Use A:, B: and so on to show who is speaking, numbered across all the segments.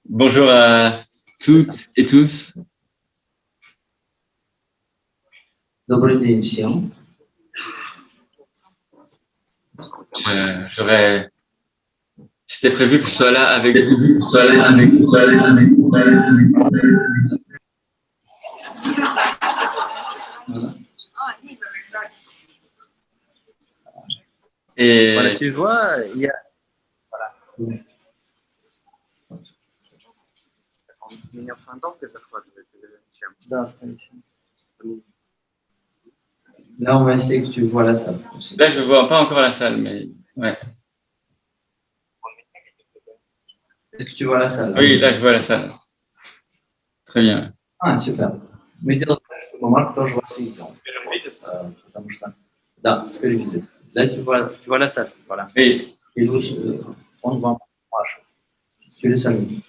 A: Bonjour à toutes et tous.
B: Добрый день всем.
A: C'était prévu que je sois là avec vous. Et
C: Voilà, tu vois, il y a. Voilà. Меня в фронтовке захватывает или чем?
B: Да, скорее всего. Là, on va essayer que tu vois la salle.
A: là, je vois pas encore la salle, mais ouais.
B: Est-ce que tu vois la salle?
A: Oui, là, je vois la salle. Très bien.
B: А, супер. Мы сделаем так, чтобы Марк тоже вас видел. Потому что... Да, теперь видит. Là, tu vois la salle. Voilà.
A: Oui.
B: Et nous, on va marcher. Tu les salues.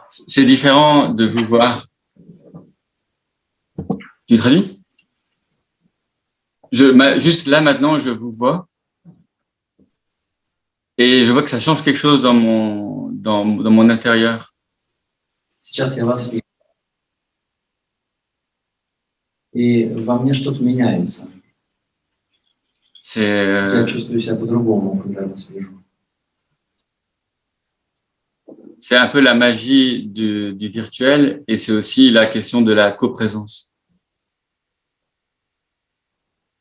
A: C'est différent de vous voir. Tu traduis? Juste là, maintenant, je vous vois. Et je vois que ça change quelque chose dans mon intérieur.
B: Сейчас я вас вижу. И во мне что-то меняется. Я чувствую себя по-другому, когда я вас вижу.
A: C'est un peu la magie du virtuel et c'est aussi la question de la coprésence.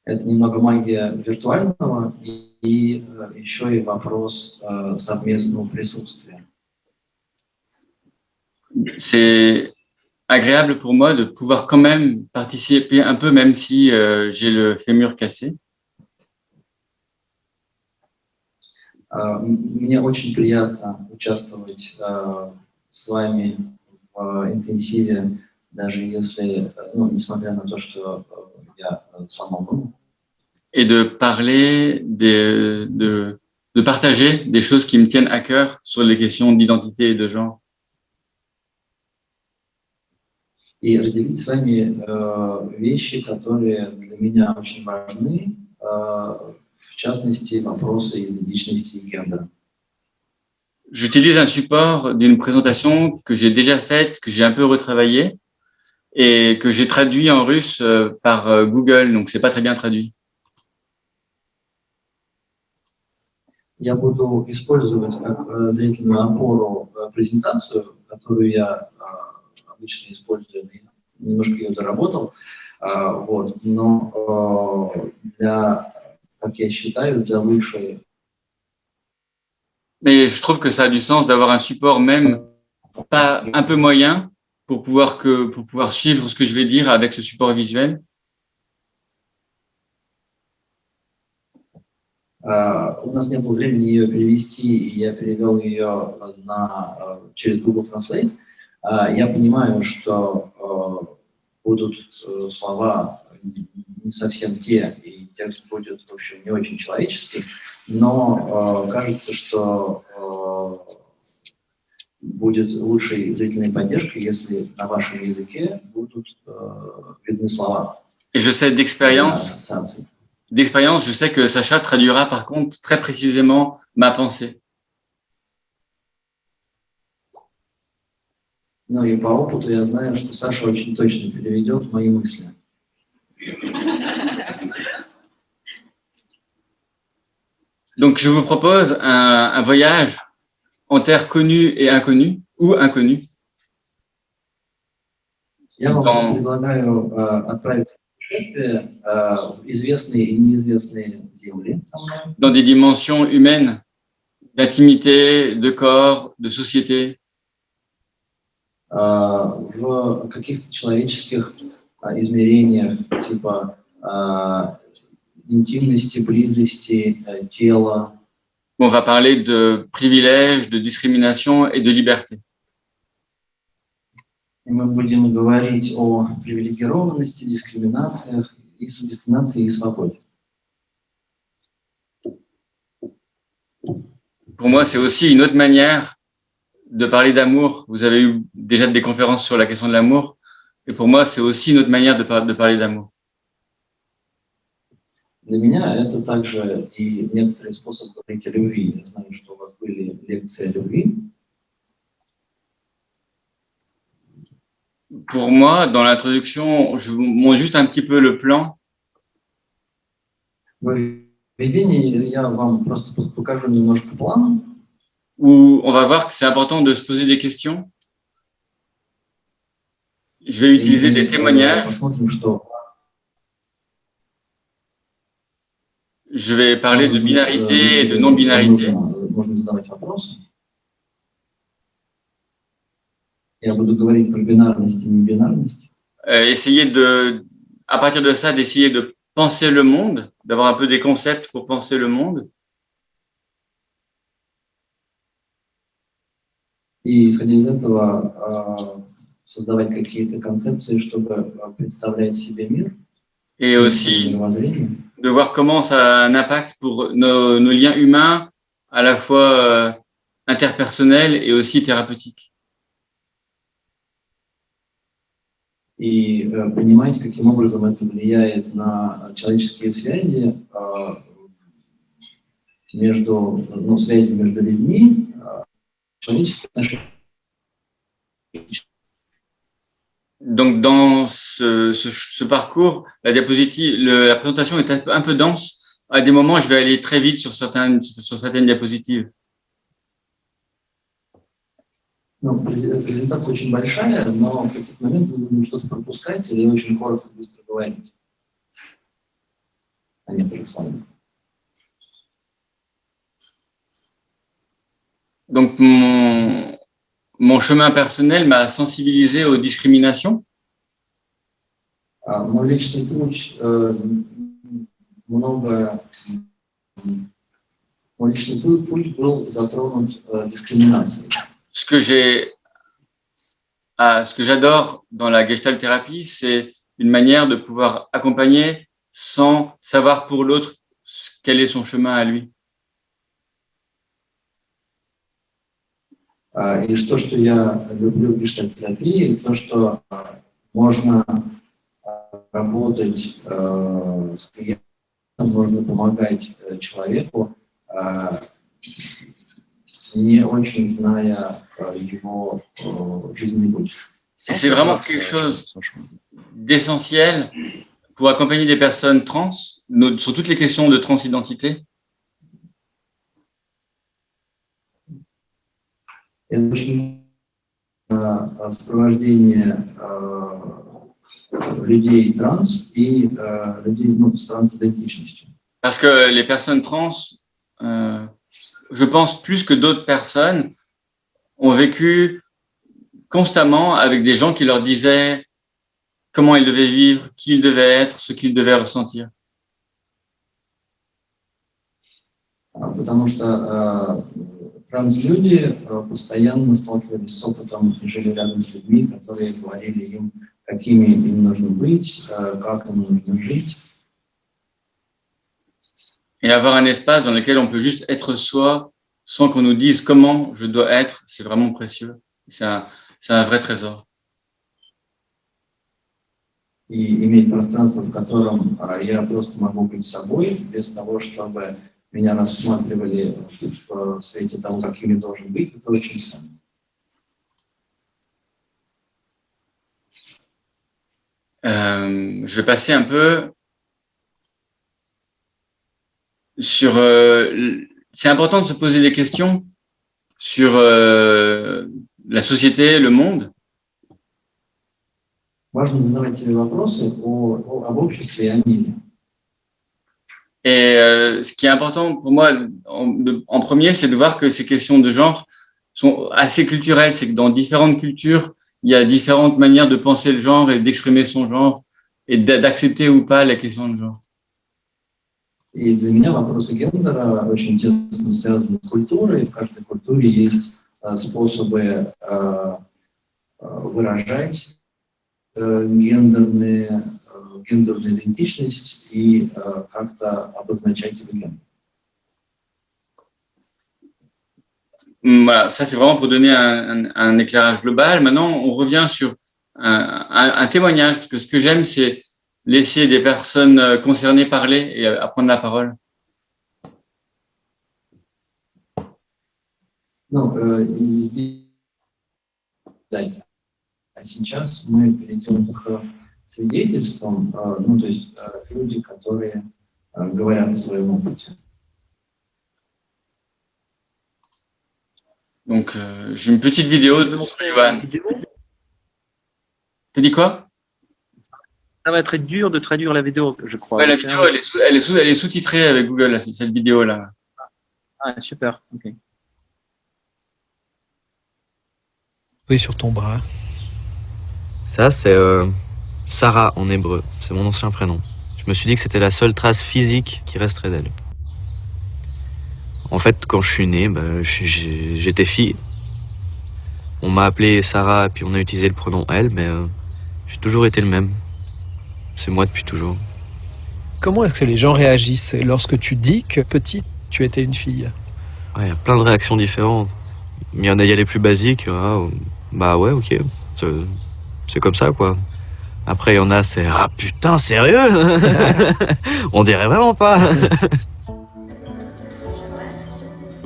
B: Это немного магия виртуального и еще и вопрос совместного присутствия.
A: C'est agréable pour moi de pouvoir quand même participer un peu, même si j'ai le fémur cassé.
B: Мне очень приятно участвовать с вами в интенсиве, даже если, несмотря на то, что я сломал ногу.
A: Et de parler, de partager des choses qui me tiennent à cœur sur les questions d'identité et de genre.
B: И разделить с вами вещи, которые для меня очень важны, в частности, вопросы идентичности и гендера.
A: J'utilise un support d'une présentation que j'ai déjà faite, que j'ai un peu retravaillée et que j'ai traduit en russe par Google, donc c'est pas très bien traduit.
B: Я буду использовать как зрительную опору презентацию, которую я обычно использую, немножко ее доработал, но для, как я считаю, для лучшей.
A: Mais je trouve que ça a du sens d'avoir un support même pas un peu moyen pour pouvoir suivre ce que je vais dire avec ce support visuel.
B: У нас не было времени ее перевести, и я перевел ее через Google Translate. Я понимаю, что будут слова не совсем те, и текст будет, в общем, не очень человеческий, но кажется, что будет лучшей зрительной поддержкой, если на вашем языке будут видны слова.
A: Et je sais d'expérience, je sais que Sacha traduira par contre très précisément ma pensée.
B: Ну и по опыту я знаю, что Саша очень точно переведет мои мысли.
A: Donc je vous propose un voyage en terre connue et inconnue, ou inconnue.
B: Я вам предлагаю отправиться в путешествие в известные и неизвестные земли.
A: Dans des dimensions humaines, d'intimité, de corps, de société.
B: В каких-то человеческих измерениях, типа интимности, близости, тела.
A: On va parler de privilèges, de discrimination et de liberté.
B: И мы будем говорить о привилегированности, дискриминации и свободе.
A: Pour moi, c'est aussi une autre manière de parler d'amour. Vous avez eu déjà des conférences sur la question de l'amour. Et pour moi, c'est aussi une autre manière de parler d'amour.
B: Для меня это также и некоторый способ говорить о любви. Я знаю, что у вас были лекция любви.
A: Pour moi, dans l'introduction, je vous montre juste un petit peu le plan.
B: В введении я вам просто покажу немножко план,
A: Où on va voir que c'est important de se poser des questions. Je vais utiliser des témoignages.
B: Посмотрим, что
A: Je vais parler de binarité et de non-binarité.
B: Можно задавать вопросы. Я буду говорить про бинарность и небинарность.
A: Essayer à partir de ça, d'essayer de penser le monde, d'avoir un peu des concepts pour penser le monde.
B: И исходя из этого создавать какие-то концепции, чтобы представлять себе мир.
A: Et aussi de voir comment ça a un impact pour nos liens humains, à la fois interpersonnels et aussi thérapeutiques.
B: И понимать, каким образом это влияет на человеческие связи, связи между людьми, человеческие отношения.
A: Donc, dans ce parcours, la présentation est un peu dense. À des moments, je vais aller très vite sur certaines diapositives.
B: Презентация очень большая, но в каких-то моментах вы будете что-то пропускать или очень коротко, быстро говорить о некоторых словах.
A: Donc, mon chemin personnel m'a sensibilisé aux discriminations.
B: Мой личный путь был затронут дискриминацией.
A: Ce que j'adore dans la Gestalt thérapie, c'est une manière de pouvoir accompagner sans savoir pour l'autre quel est son chemin à lui.
B: И то, что я люблю в гештальт-терапии, то, что можно работать с клиентом, можно помогать человеку, не очень зная его жизненный путь.
A: Et c'est vraiment quelque chose d'essentiel pour accompagner des personnes trans, sur toutes les questions de transidentité.
B: Это очень сопровождение людей транс и людей с трансидентичностью.
A: Parce que les personnes trans, je pense plus que d'autres personnes, ont vécu constamment avec des gens qui leur disaient comment ils devaient vivre, qui ils devaient être, ce qu'ils devaient ressentir.
B: Потому что транслюди постоянно сталкивались с опытом и жили рядом с людьми, которые говорили им, какими им нужно быть, как им нужно жить.
A: Et avoir un espace dans lequel on peut juste être soi, sans qu'on nous dise comment je dois être, c'est vraiment précieux. C'est un vrai trésor.
B: И иметь пространство, в котором я просто могу быть собой, без того, чтобы меня рассматривали в свете того, каким я должен быть, это очень ценно.
A: Je vais passer un peu sur... c'est important de se poser des questions sur la société, le monde.
B: Важно задавать себе вопросы об обществе и о мире.
A: Et ce qui est important pour moi, en premier, c'est de voir que ces questions de genre sont assez culturelles. C'est que dans différentes cultures, il y a différentes manières de penser le genre et d'exprimer son genre et d'accepter ou pas la question de genre.
B: И для меня вопросы гендера очень тесно связаны с культурой. В каждой культуре есть способы выражать гендерную идентичность и как-то обозначать свой гендер.
A: Voilà, ça c'est vraiment pour donner un éclairage global. Maintenant, on revient sur un témoignage, parce que ce que j'aime, c'est laisser des personnes concernées parler et prendre la parole.
B: Ну, и здесь, да, а сейчас мы перейдем к свидетельствам, ну, то есть люди, которые говорят о своем опыте.
A: Donc, j'ai une petite vidéo sur Johan. T'as dit quoi?
D: Ça va être dur de traduire la vidéo, je crois.
A: Ouais, la vidéo, elle est sous-titrée avec Google, là, c'est cette vidéo-là.
D: Ah, super, ok.
E: Oui, sur ton bras.
F: Ça, c'est Sarah en hébreu. C'est mon ancien prénom. Je me suis dit que c'était la seule trace physique qui resterait d'elle. En fait, quand je suis né, j'étais fille. On m'a appelé Sarah, puis on a utilisé le pronom elle, mais j'ai toujours été le même. C'est moi depuis toujours.
E: Comment est-ce que les gens réagissent lorsque tu dis que petite, tu étais une fille?
F: Ouais, il y a plein de réactions différentes. Il y en a, il y a les plus basiques. Ah, bah ouais, ok. C'est comme ça, quoi. Après, il y en a, c'est ah putain, sérieux? On dirait vraiment pas.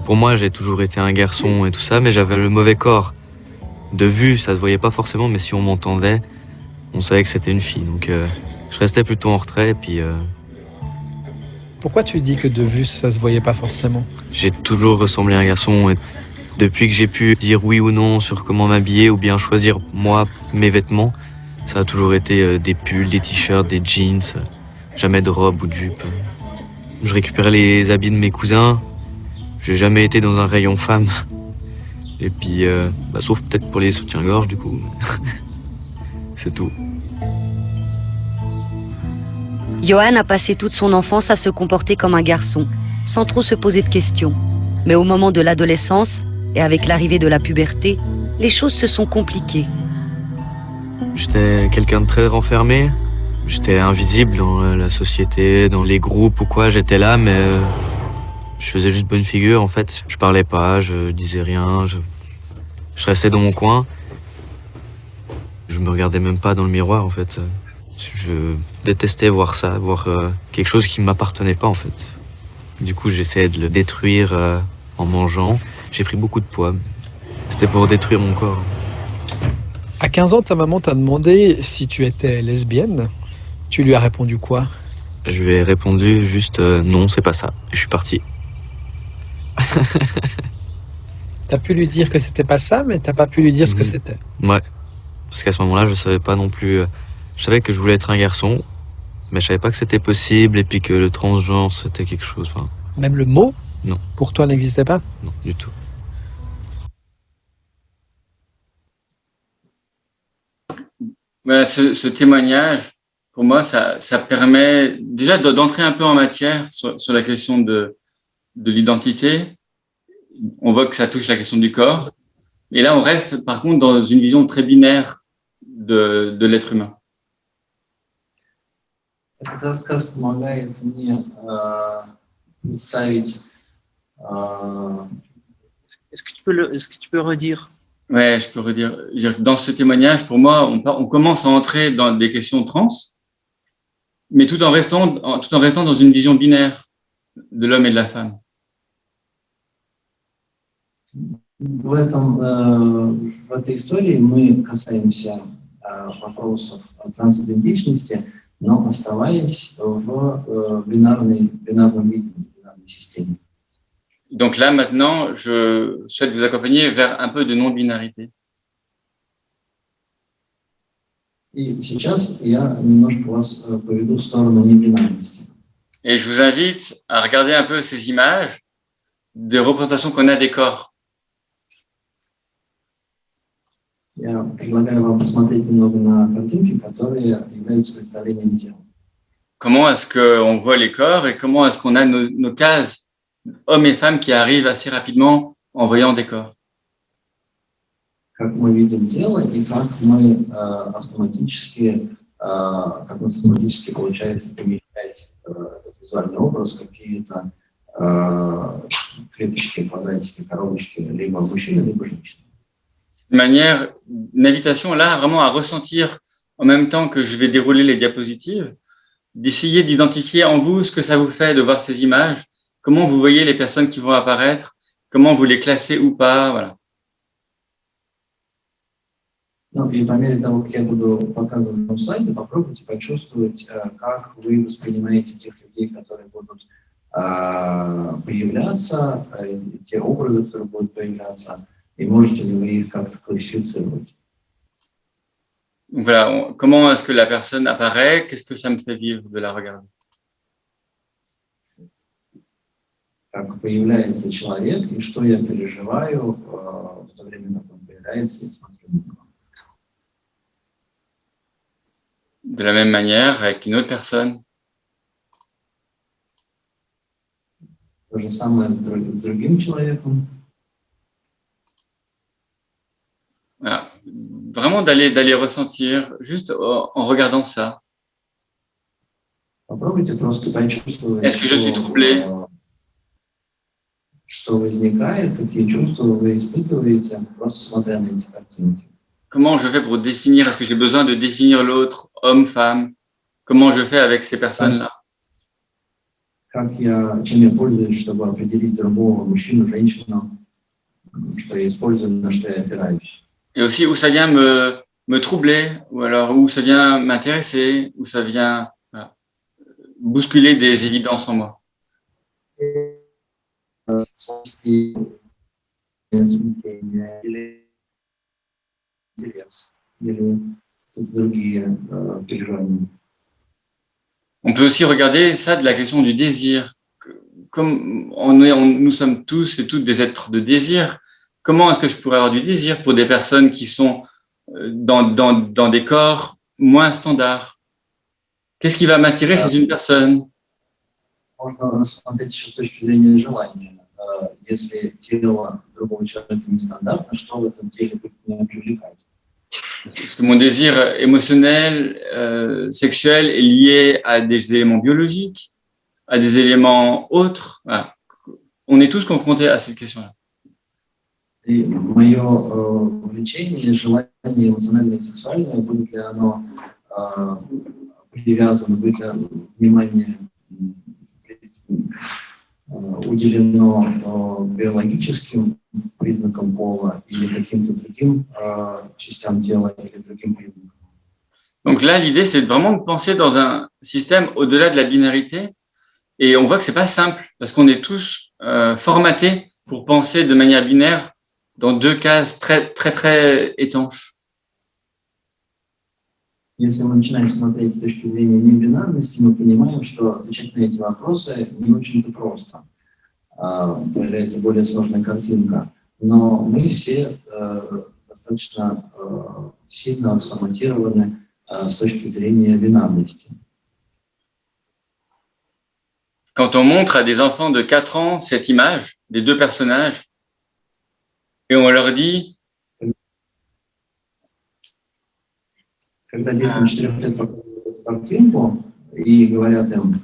F: Pour moi, j'ai toujours été un garçon et tout ça, mais j'avais le mauvais corps. De vue, ça se voyait pas forcément, mais si on m'entendait, on savait que c'était une fille. Donc, je restais plutôt en retrait. Et puis,
E: Pourquoi tu dis que de vue, ça se voyait pas forcément?
F: j'ai toujours ressemblé à un garçon. Et depuis que j'ai pu dire oui ou non sur comment m'habiller ou bien choisir, moi, mes vêtements, ça a toujours été des pulls, des t-shirts, des jeans, jamais de robe ou de jupe. Je récupérais les habits de mes cousins. J'ai jamais été dans un rayon femme. Et puis, sauf peut-être pour les soutiens-gorge, du coup. C'est tout.
G: Johan a passé toute son enfance à se comporter comme un garçon, sans trop se poser de questions. Mais au moment de l'adolescence, et avec l'arrivée de la puberté, les choses se sont compliquées.
F: J'étais quelqu'un de très renfermé. J'étais invisible dans la société, dans les groupes ou quoi. J'étais là, mais je faisais juste bonne figure, en fait. Je parlais pas, je disais rien, je restais dans mon coin. Je me regardais même pas dans le miroir, en fait. Je détestais voir ça, voir quelque chose qui m'appartenait pas, en fait. Du coup, j'essayais de le détruire en mangeant. J'ai pris beaucoup de poids. C'était pour détruire mon corps.
E: À 15 ans, ta maman t'a demandé si tu étais lesbienne. Tu lui as répondu quoi?
F: Je lui ai répondu juste non, c'est pas ça. Et je suis parti.
E: T'as pu lui dire que c'était pas ça, mais t'as pas pu lui dire ce que c'était.
F: Ouais. Parce qu'à ce moment-là, je savais pas non plus. Je savais que je voulais être un garçon, mais je savais pas que c'était possible et puis que le transgenre c'était quelque chose. Enfin,
E: Même le mot,
F: non,
E: pour toi, n'existait pas?
F: non, du tout.
A: Voilà, ce témoignage, pour moi, ça permet déjà d'entrer un peu en matière sur la question de l'identité. On voit que ça touche la question du corps. Et là, on reste, par contre, dans une vision très binaire de l'être humain.
B: Этот рассказ помогает мне представить.
D: Est-ce que tu peux redire?
A: Ouais, je peux redire. Dans ce témoignage, pour moi, on commence à entrer dans des questions trans, mais tout en restant dans une vision binaire de l'homme et de la femme.
B: В этой истории мы касаемся вопросов трансидентичности, но оставаясь в бинарном виде, в бинарной системе.
A: Donc là, maintenant, je souhaite vous accompagner vers un peu de non-binarité.
B: И сейчас я немножко вас поведу в сторону небинарности.
A: Et je vous invite à regarder un peu ces images de représentation qu'on a des corps.
B: Я предлагаю вам посмотреть немного на картинки, которые являются представлением тела.
A: Comment est-ce qu'on voit les corps et comment est-ce qu'on a nos cases, hommes et femmes, qui arrivent assez rapidement en voyant des corps.
B: Как мы видим тело и как мы автоматически получается помещать этот визуальный образ, какие-то клеточки, квадратики, коробочки, либо мужчины, либо женщины.
A: De manière, une invitation là vraiment à ressentir en même temps que je vais dérouler les diapositives, d'essayer d'identifier en vous ce que ça vous fait de voir ces images, comment vous voyez les personnes qui vont apparaître, comment vous les classez ou pas, voilà.
B: Ну, и по мере того, как я буду показывать на слайде, попробуйте почувствовать, как вы воспринимаете тех людей, которые будут появляться, те образы, которые будут появляться, et можете ли вы их как-то классифицировать.
A: Voilà, comment est-ce que la personne apparaît? Qu'est-ce que ça me fait vivre de la regarder?
B: Как появляется человек, и что я переживаю в то время, как он появляется, и смотрю на него.
A: De la même manière, avec une autre personne.
B: То же самое с другим человеком.
A: Voilà. Vraiment d'aller ressentir, juste en regardant ça.
B: Попробуйте просто почувствовать,
A: Est-ce que je suis troublé?
B: Что возникает, какие чувства вы испытываете, просто смотря на эти картинки.
A: Comment je fais pour définir? Est-ce que j'ai besoin de définir l'autre, homme, femme? Comment je fais avec ces personnes-là?
B: Чем я пользуюсь, чтобы определить другого, мужчину, женщину, что я использую, на что я опираюсь.
A: Et aussi où ça vient me troubler, ou alors où ça vient m'intéresser, où ça vient bousculer des évidences en moi. On peut aussi regarder ça de la question du désir. Comme nous sommes tous et toutes des êtres de désir, comment est-ce que je pourrais avoir du désir pour des personnes qui sont dans des corps moins standards? Qu'est-ce qui va m'attirer chez une personne?
B: Можно рассмотреть еще с точки зрения желания. Если тело другого человека нестандартно, что в этом теле будет меня привлекать?
A: Est-ce que mon désir émotionnel, sexuel est lié à des éléments biologiques, à des éléments autres? Voilà. On est tous confrontés à cette question-là.
B: И мое влечение, желание эмоциональное и сексуальное, будет ли оно привязано, будет ли внимание уделено биологическим признакам пола или каким-то другим частям тела или другим признакам.
A: Donc là, l'idée, c'est vraiment de penser dans un système au-delà de la binarité. Et on voit que c'est pas simple parce qu'on est tous formatés pour penser de manière binaire dans deux cases très étanches.
B: Если мы начинаем смотреть с точки зрения небинарности, мы понимаем, что отвечать на эти вопросы не очень-то просто. Появляется более сложная картинка. Но мы все достаточно сильно форматированы с точки зрения бинарности.
A: Quand on montre à des enfants de 4 ans cette image des deux personnages et on leur dit
B: Когда детям 4 лет показывают картинку и говорят им,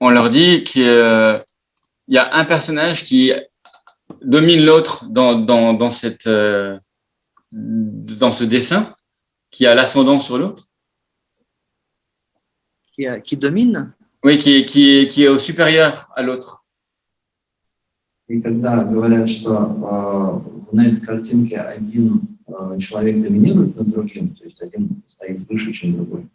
A: on leur dit qu'il y a un personnage qui domine l'autre dans ce dessin, qui a l'ascendant sur l'autre.
D: Qui domine?
A: Oui, qui est au supérieur à l'autre.
B: и когда говорят, что на этой картинке один человек доминирует над другим, то есть один стоит выше, чем другой.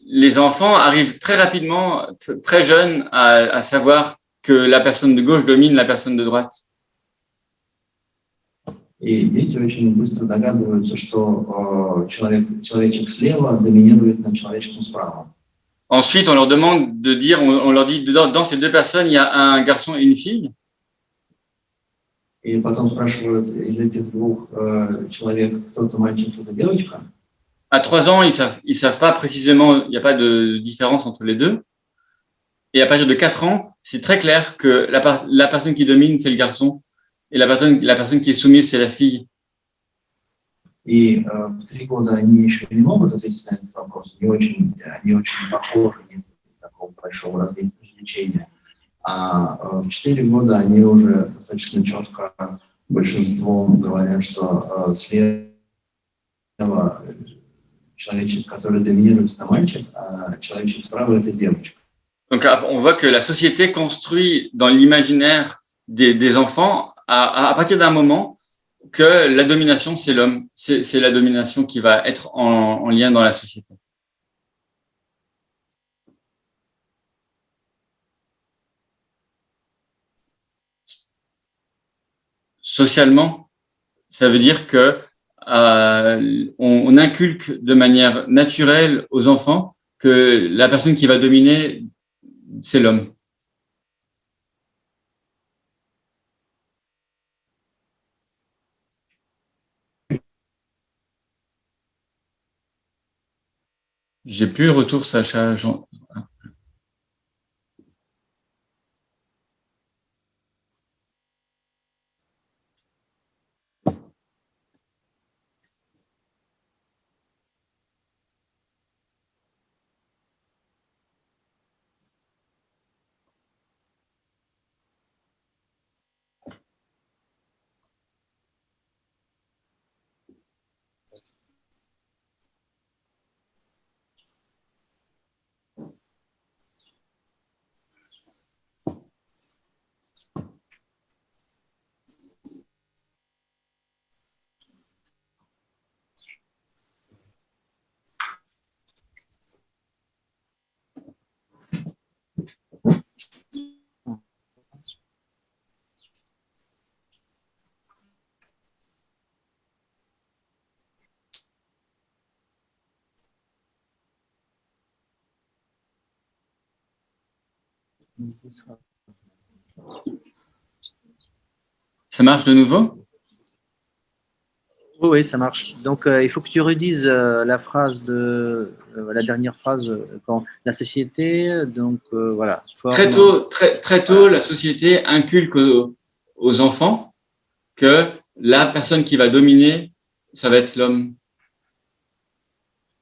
A: Les enfants arrivent très rapidement, très jeunes, à savoir que la personne de gauche domine la personne de droite.
B: И дети очень быстро догадываются, что человечек слева доминирует над человечком справа.
A: Ensuite, on leur demande de dire, on leur dit, dans ces deux personnes, il y a un garçon et une fille.
B: И потом спрашивают из этих двух человек, кто-то мальчик, кто-то девочка.
A: À 3 ans, ils savent pas précisément, il n'y a pas de différence entre les deux. Et à partir de 4 ans, c'est très clair que la personne qui domine, c'est le garçon, et la personne qui est soumise, c'est la fille.
B: И в 3 года они еще не могут ответить на этот вопрос, они очень похожи, нет такого большого различия. А в 4 года они уже достаточно четко большинством говорят, что слева человечек, который доминирует, это мальчик, а человечек справа это девочка.
A: Donc, on voit que la société construit dans l'imaginaire des enfants à partir d'un moment que la domination, c'est l'homme. C'est la domination qui va être en lien dans la société. Socialement, ça veut dire que on inculque de manière naturelle aux enfants que la personne qui va dominer, c'est l'homme. J'ai plus le retour, Sacha. Ça marche de nouveau?
D: Oui, ça marche. Donc, il faut que tu redises la phrase la dernière phrase, quand la société, donc voilà.
A: Très tôt, la société inculque aux enfants que la personne qui va dominer, ça va être l'homme.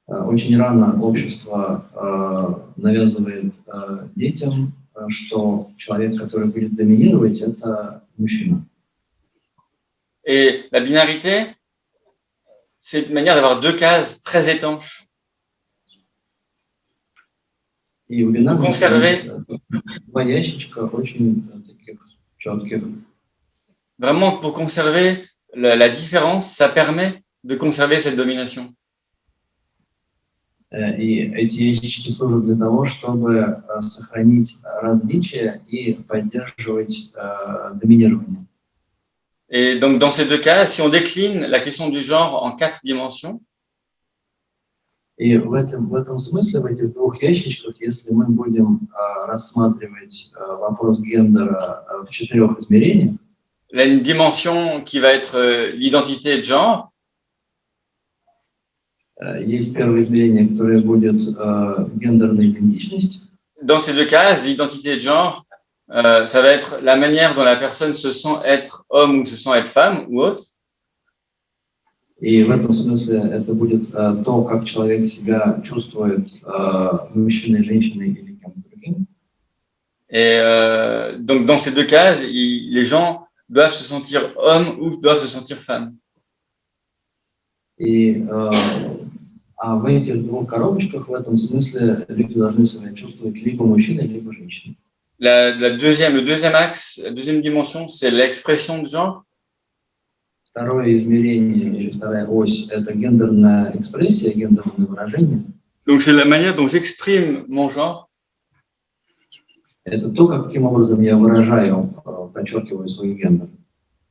B: Очень рано общество навязывает детям, что человек, который будет доминировать, это мужчина.
A: Et la binarité, c'est une manière d'avoir deux cases très étanches.
B: И у бинарных
A: Conserver.
B: два ящичка очень таких четких.
A: Vraiment, pour conserver la différence, ça permet de conserver cette domination.
B: И эти ящички служат для того, чтобы сохранить различия и поддерживать доминирование.
A: Et donc, dans ces deux cas, si on décline la question du genre en 4 dimensions,
B: И в этом смысле, в этих двух ящичках, если мы будем рассматривать вопрос гендера в 4 измерениях,
A: il y a une dimension qui va être l'identité de genre.
B: Есть первое измерение, которое будет гендерная идентичность.
A: Dans ces deux cases, l'identité de genre, ça va être la manière dont la personne se sent être homme ou se sent être femme ou autre.
B: И в этом смысле это будет то, как человек себя чувствует мужчиной, женщиной или кем-то другим.
A: Et donc, dans ces deux cases, les gens doivent se sentir hommes ou doivent se sentir femmes.
B: И в этих двух коробочках в этом смысле люди должны себя чувствовать либо мужчиной, либо женщиной.
A: Le deuxième axe, la deuxième dimension, c'est l'expression de genre.
B: Второе измерение или вторая ось – это гендерная экспрессия, гендерное выражение.
A: Donc, c'est la manière dont j'exprime mon genre.
B: Это то, каким образом я выражаю, подчеркиваю свой гендер.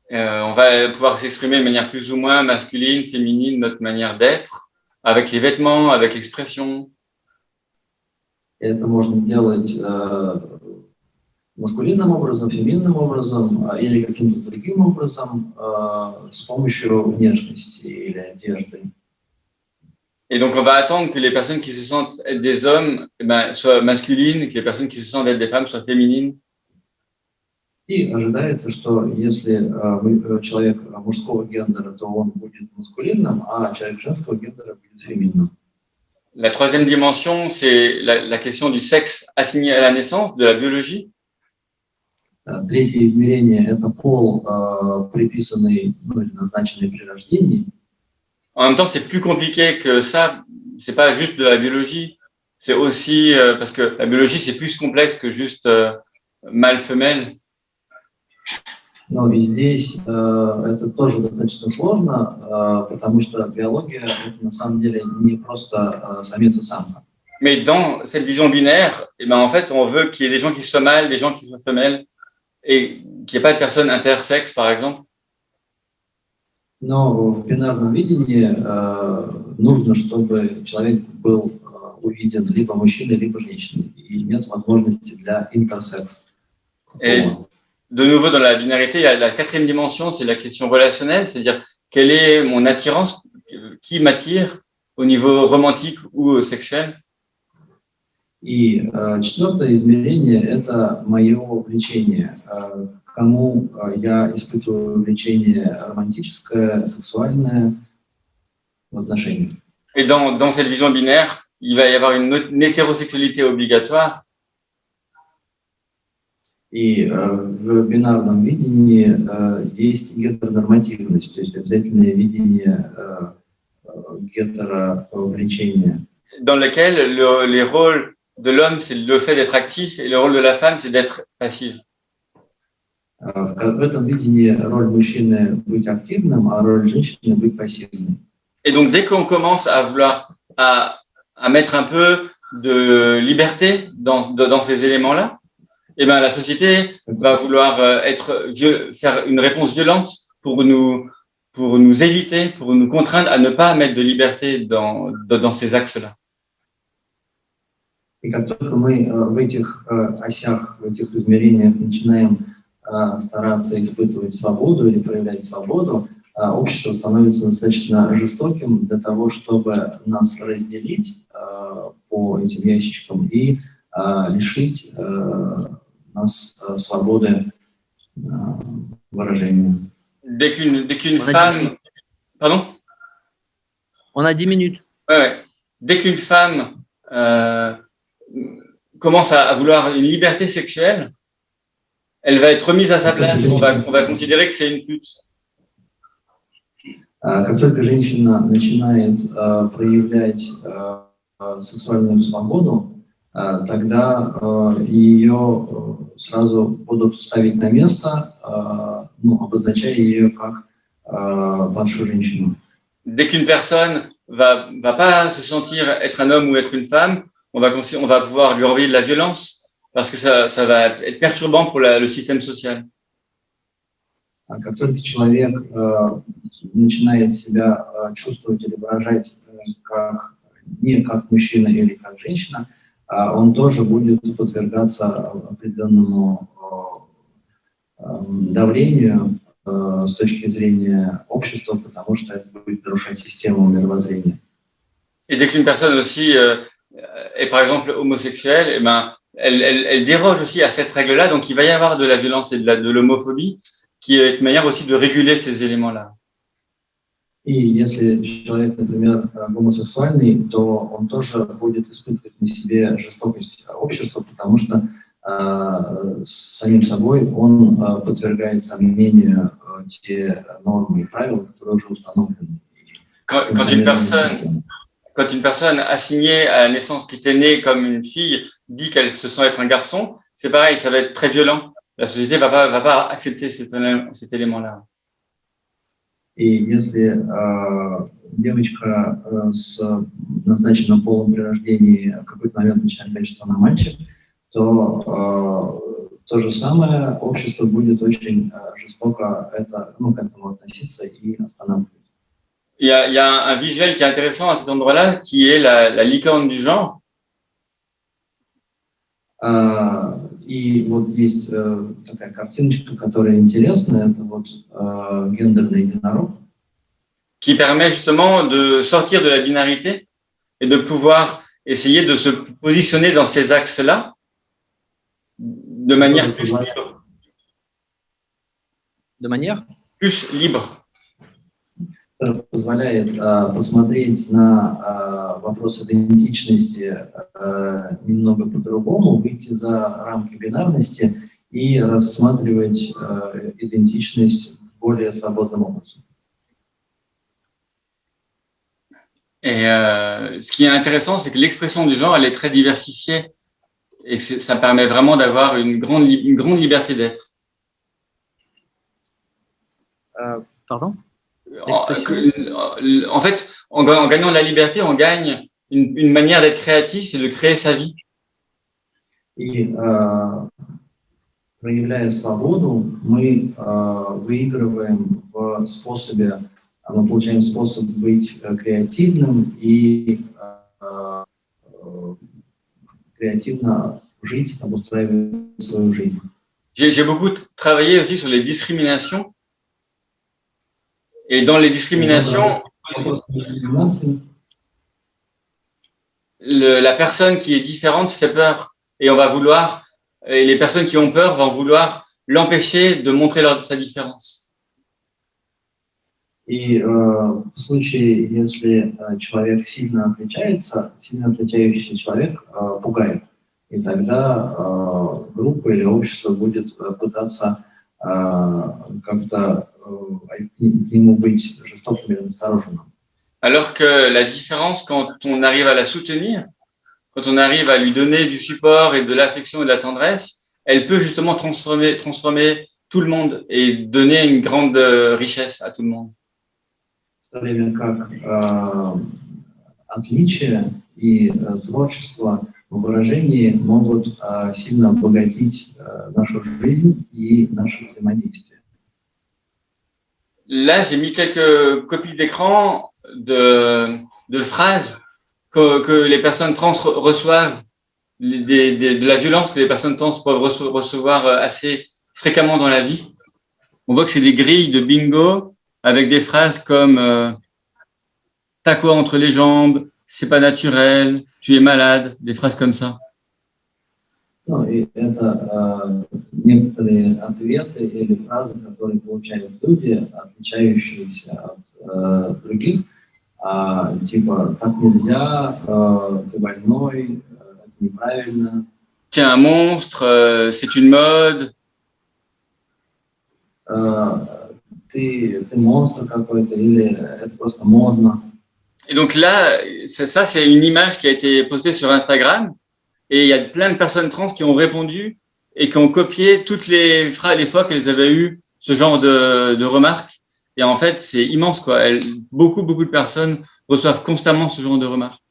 A: On va pouvoir s'exprimer de manière plus ou moins masculine, féminine, notre manière d'être, avec les vêtements, avec l'expression.
B: Это можно делать маскулинным образом, феминным образом или каким-то другим образом с помощью внешности или одежды.
A: Et donc, on va attendre que les personnes qui se sentent être des hommes soient masculines et que les personnes qui se sentent être des femmes soient féminines.
B: И ожидается, что если человек мужского гендера, то он будет маскулинным, а человек женского гендера будет феминным.
A: La troisième dimension, c'est la question du sexe assigné à la naissance, de la biologie.
B: Третье измерение – это пол, приписанный, или назначенный при рождении.
A: En même temps, c'est plus compliqué que ça. C'est pas juste de la biologie. c'est aussi parce que la biologie, c'est plus complexe que juste mâle-femelle.
B: Но и здесь это тоже достаточно сложно, потому что биология это на самом деле не просто самец и самка.
A: Mais dans cette vision binaire, eh ben, en fait, on veut qu'il y ait des gens qui soient mâles, des gens qui soient femelles, et qu'il n'y ait pas de personnes intersexes, par exemple.
B: Но в бинарном видении нужно, чтобы человек был увиден либо мужчиной, либо женщиной, и нет возможности для интерсекс.
A: Et de nouveau, dans la binarité, il y a la quatrième dimension, c'est la question relationnelle, c'est-à-dire quelle est mon attirance, qui m'attire au niveau romantique ou sexuel.
B: И четвертое измерение – это мое влечение. Кому я испытываю влечение романтическое, сексуальное в отношениях.
A: Et dans cette vision binaire, il va y avoir une hétérosexualité obligatoire.
B: И в бинарном видении есть гетеронормативность, то есть обязательное видение гетеровлечения.
A: Dans lequel les rôles de l'homme, c'est le fait d'être actif, et le rôle de la femme, c'est d'être passive.
B: В этом видении роль мужчины быть активным, а роль женщины быть пассивным.
A: Et donc, dès qu'on commence à vouloir à mettre un peu de liberté dans ces éléments-là, eh ben, la société va vouloir faire une réponse violente pour nous éviter, pour nous contraindre à ne pas mettre de liberté dans ces axes-là.
B: И как только мы в этих осях, в этих измерениях начинаем стараться испытывать свободу или проявлять свободу, общество становится достаточно жестоким для того, чтобы нас разделить по этим ящичкам и лишить нас свободы выражения.
A: Dès qu'une femme... Pardon?
D: On a 10 minutes.
A: Ouais. Dès qu'une femme commence à vouloir une liberté sexuelle, elle va être remise à sa place. On va considérer que c'est une pute.
B: Как только женщина начинает проявлять сексуальную свободу, тогда ее сразу будут ставить на место, обозначая ее как падшую женщину.
A: Dès qu'une personne va pas se sentir être un homme ou être une femme, on va pouvoir lui envoyer de la violence parce que ça va être perturbant pour le système social.
B: Как только человек начинает себя чувствовать или выражать не как мужчина или как женщина, он тоже будет подвергаться определенному давлению с точки зрения общества, потому что это будет нарушать систему мировоззрения.
A: Et dès qu'une personne aussi est par exemple homosexuelle, eh ben, elle déroge aussi à cette règle-là, donc il va y avoir de la violence et de l'homophobie, qui est une manière aussi de réguler ces éléments-là.
B: И если человек, например, гомосексуальный, то он тоже будет испытывать на себе жестокость общества, потому что самим собой он подвергает сомнению те нормы и правила, которые уже установлены.
A: Quand une personne assignée à la naissance qui était née comme une fille dit qu'elle se sent être un garçon, c'est pareil, ça va être très violent. La société va pas accepter cet élément-là.
B: И если девочка с назначенным полом при рождении в какой-то момент начинает говорить, что она мальчик, то то же самое общество будет очень жестоко к этому относиться и останавливать.
A: Il y a un visuel qui est intéressant à cet endroit-là, qui est la licorne du genre.
B: И вот есть такая картиночка, которая интересна, это вот гендерный единорог.
A: Qui permet justement de sortir de la binarité et de pouvoir essayer de se positionner dans ces axes-là de manière plus libre.
D: De manière
A: Plus libre.
B: Который позволяет посмотреть на вопрос идентичности немного по-другому, выйти за рамки бинарности и рассматривать идентичность более свободным образом.
A: Et ce qui est intéressant, c'est que l'expression du genre, elle est très diversifiée et ça permet vraiment d'avoir une grande liberté d'être.
D: Pardon?
A: En fait, en gagnant de la liberté, on gagne une manière d'être créatif et de créer sa vie.
B: И проявляя свободу, мы выигрываем в способе, мы получаем способ быть креативным и креативно жить, обустраивать свою жизнь.
A: J'ai beaucoup travaillé aussi sur les discriminations. Et dans les discriminations, la personne qui est différente fait peur. Et et les personnes qui ont peur vont vouloir l'empêcher de montrer sa différence.
B: И в случае, если человек сильно отличающийся человек пугает, и тогда группа или общество будет пытаться как-то к нему быть жестоким или настороженным.
A: Alors que la différence, quand on arrive à la soutenir, quand on arrive à lui donner du support et de l'affection et de la tendresse, elle peut justement transformer tout le monde et donner une grande richesse à tout le monde.
B: В то время как отличия и творчество в выражении могут сильно обогатить нашу жизнь и наше взаимодействие.
A: Là, j'ai mis quelques copies d'écran de phrases que les personnes trans reçoivent, de la violence que les personnes trans peuvent recevoir assez fréquemment dans la vie. On voit que c'est des grilles de bingo avec des phrases comme t'as quoi entre les jambes, c'est pas naturel, tu es malade, des phrases comme ça.
B: Ну, и это некоторые ответы или фразы, которые получают люди, отличающиеся от других, типа «так нельзя», «ты больной», «это неправильно».
A: «T'es un monstre», «c'est une mode».
B: «Ты монстр какой-то» или «это просто модно».
A: Et donc là, ça c'est une image qui a été postée sur Instagram. Et il y a plein de personnes trans qui ont répondu et qui ont copié toutes les fois qu'elles avaient eu ce genre de remarques. Et en fait, c'est immense, quoi. Beaucoup de personnes reçoivent constamment ce genre de remarques.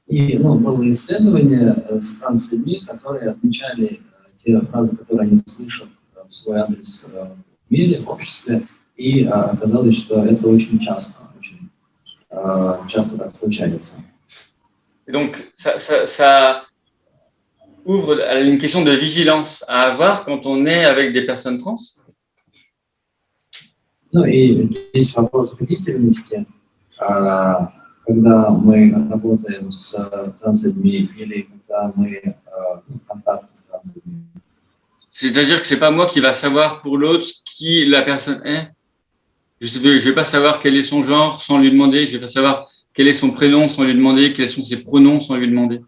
B: И было исследование с транслюдьми, которые отмечали те фразы, которые они слышат в свой адрес в мире, в обществе, и оказалось, что это очень часто так случается.
A: Et donc, ça ouvre à une question de vigilance à avoir quand on est avec des personnes trans.
B: Ну и здесь вопрос бдительности. Когда мы работаем с транслюдьми или когда мы в контакте с транслюдьми.
A: C'est-à-dire que c'est pas moi qui va savoir pour l'autre qui la personne est. Je vais pas savoir quel est son genre sans lui demander. Je vais pas savoir quel est son prénom sans lui demander, quels sont ses pronoms sans lui demander.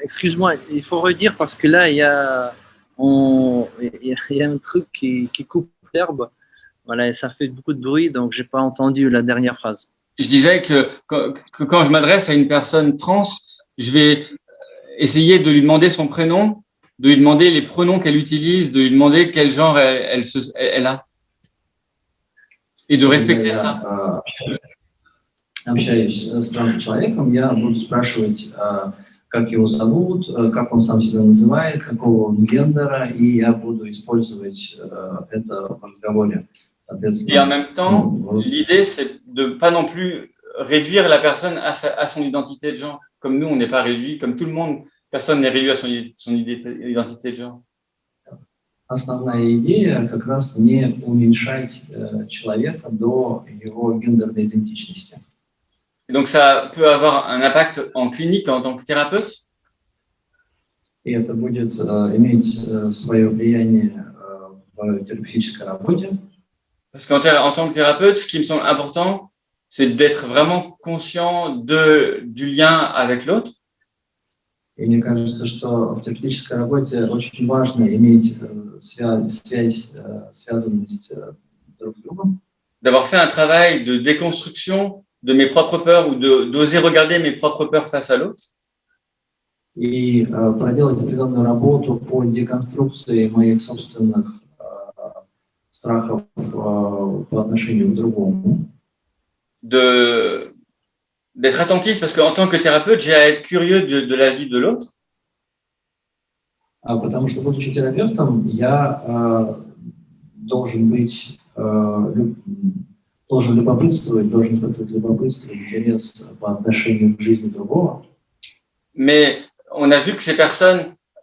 D: Excuse-moi, il faut redire parce que là, il y a un truc qui coupe l'herbe. Voilà, et ça fait beaucoup de bruit, donc je n'ai pas entendu la dernière phrase.
A: Je disais que quand je m'adresse à une personne trans, je vais essayer de lui demander son prénom, de lui demander les pronoms qu'elle utilise, de lui demander quel genre elle a. И de respecter ça.
B: Общаюсь с транс-человеком, я буду спрашивать, как его зовут, как он сам себя называет, какого он гендера, и я буду использовать это в разговоре.
A: Et en même temps, l'idée, c'est de ne pas non plus réduire la personne à son identité de genre. Comme nous, on n'est pas réduit, comme tout le monde, personne n'est réduit à son identité de genre.
B: Основная идея как раз не уменьшать человека до его гендерной идентичности.
A: Et donc, ça peut avoir un impact en clinique en tant que thérapeute.
B: И это будет иметь свое влияние в терапевтической работе.
A: Parce qu'en tant que thérapeute, ce qui me semble important, c'est d'être vraiment conscient du lien avec l'autre.
B: И мне кажется, что в терапевтической работе очень важно иметь связанность друг с другом.
A: d'avoir fait un travail de déconstruction de mes propres peurs ou d'oser regarder mes propres peurs face à l'autre.
B: И проделать определенную работу по деконструкции моих собственных страхов по отношению к другому.
A: D'être attentif, parce qu'en tant que thérapeute, j'ai à être curieux de la vie de l'autre.
B: Потому что, будучи терапевтом, я должен любопытствовать, должен испытывать любопытство, интерес по отношению к жизни другого.
A: Mais on a vu que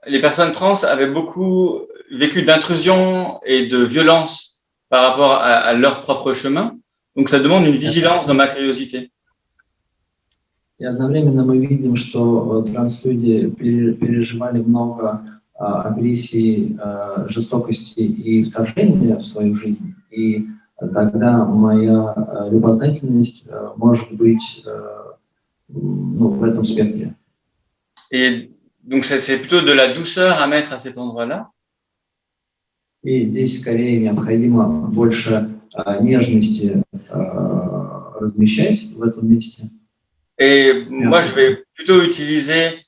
A: les personnes trans avaient beaucoup vécu d'intrusion et de violence par rapport à leur propre chemin. Donc ça demande une vigilance dans ma curiosité.
B: И одновременно мы видим, что транслюди переживали много агрессии, жестокости и вторжения в свою жизнь. И тогда моя любознательность может быть в этом спектре.
A: Et donc c'est plutôt de la douceur à mettre à cet endroit-là.
B: И здесь скорее необходимо больше нежности размещать в этом месте.
A: Et moi, je vais plutôt utiliser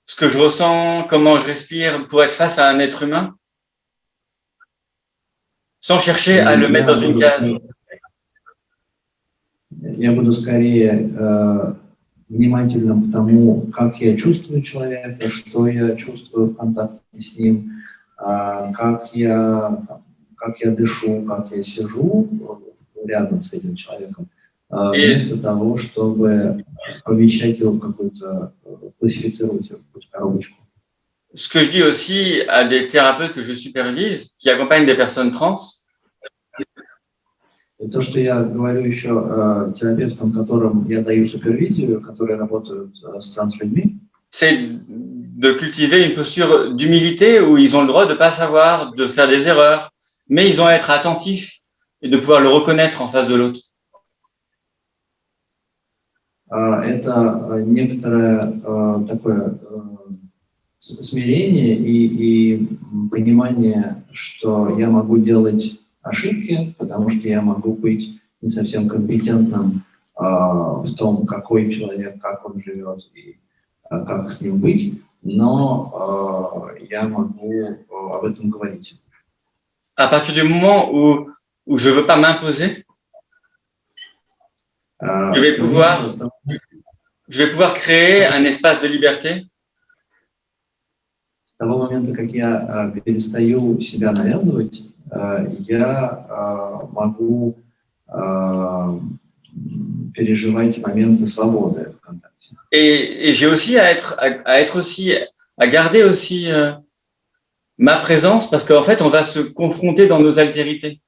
A: ce que je ressens, comment je respire pour être face à un être humain, sans chercher à le mettre dans une case.
B: Я буду скорее внимательным к тому, как я чувствую человека, что я чувствую в контакте с ним, как я дышу, как я сижу рядом с этим человеком, вместо того, чтобы помещать его в какую-то, классифицировать его в какую-то коробочку.
A: Ce que je dis aussi à des thérapeutes que je supervise, qui accompagnent des personnes trans,
B: И то, что я говорю еще терапевтам, которым я даю супервизию, которые работают с транслюдьми,
A: c'est de cultiver une posture d'humilité où ils ont le droit de ne pas savoir, de faire des erreurs, mais ils ont à être attentifs et de pouvoir le reconnaître en face de l'autre.
B: Это некоторое такое смирение и понимание, что я могу делать ошибки, потому что я могу быть не совсем компетентным в том, какой человек, как он живет и как с ним быть, но я могу об этом говорить.
A: À partir du moment où je ne veux pas m'imposer, je vais pouvoir créer un espace de liberté.
B: С того момента, как я перестаю себя навязывать, я могу переживать моменты свободы в контакте.
A: Et j'ai aussi à garder aussi ma présence, parce qu'en fait, on va se confronter dans nos altérités.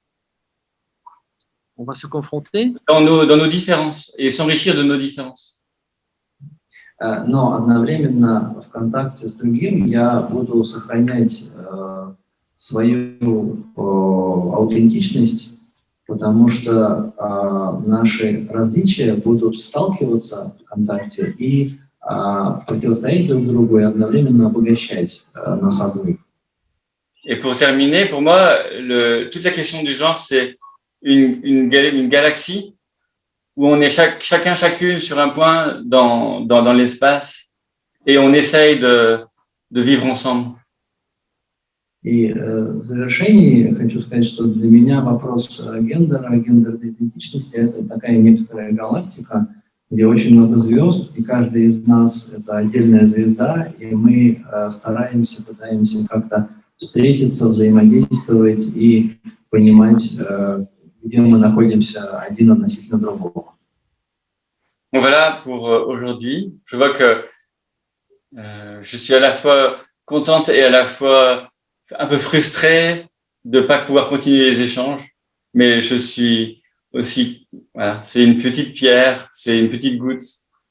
D: On va se confronter
A: dans nos différences et s'enrichir de nos différences.
B: Но одновременно в контакте с другим я буду сохранять свою аутентичность, потому что наши различия будут сталкиваться в контакте и противостоять друг другу и одновременно обогащать нас обоих.
A: Et pour terminer, pour moi, toute la question du genre, c'est une galaxie où on est chacune sur un point dans l'espace et on essaye de vivre ensemble.
B: И в завершении хочу сказать, что для меня вопрос гендера, гендерной идентичности – это такая некоторая галактика, где очень много звезд, и каждый из нас – это отдельная звезда, и мы пытаемся как-то встретиться, взаимодействовать и понимать, где мы находимся один относительно другого.
A: Bon, voilà pour aujourd'hui. Je vois que je suis à la fois contente et à la fois un peu frustrée de ne pas pouvoir continuer les échanges, mais je suis aussi, voilà, c'est une petite pierre, c'est une petite goutte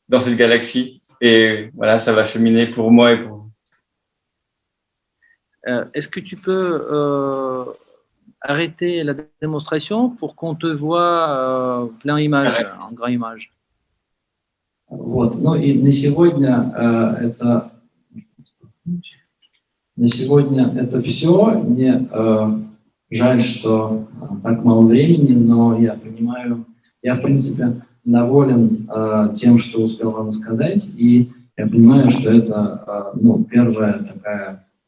A: dans cette galaxie, et voilà, ça va cheminer pour moi et pour vous.
D: Est-ce que tu peux arrêter la démonstration pour qu'on te voit plein image, en grand image?
B: Вот. Ну и на сегодня это все. жаль, что так мало времени, но я понимаю, я, в принципе, доволен тем, что успел вам сказать, и я понимаю, что это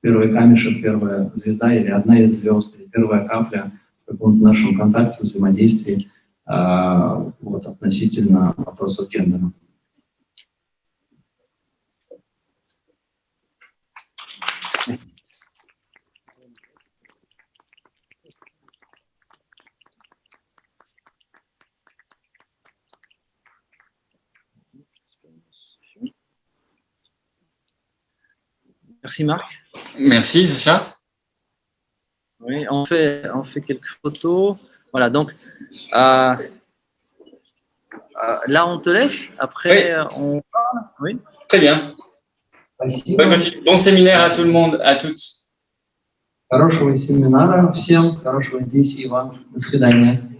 B: первый камешек, первая звезда или одна из звезд, или первая капля в каком-то нашем контакте, взаимодействии относительно вопросов гендера.
D: Merci Marc.
A: Merci, Sacha.
D: Oui, on fait quelques photos. Voilà, donc là on te laisse. Après on parle. Oui.
A: Très bien. Bon séminaire à tout le monde, à toutes.
B: Хорошего семинара всем, хорошего дня вам. До свидания.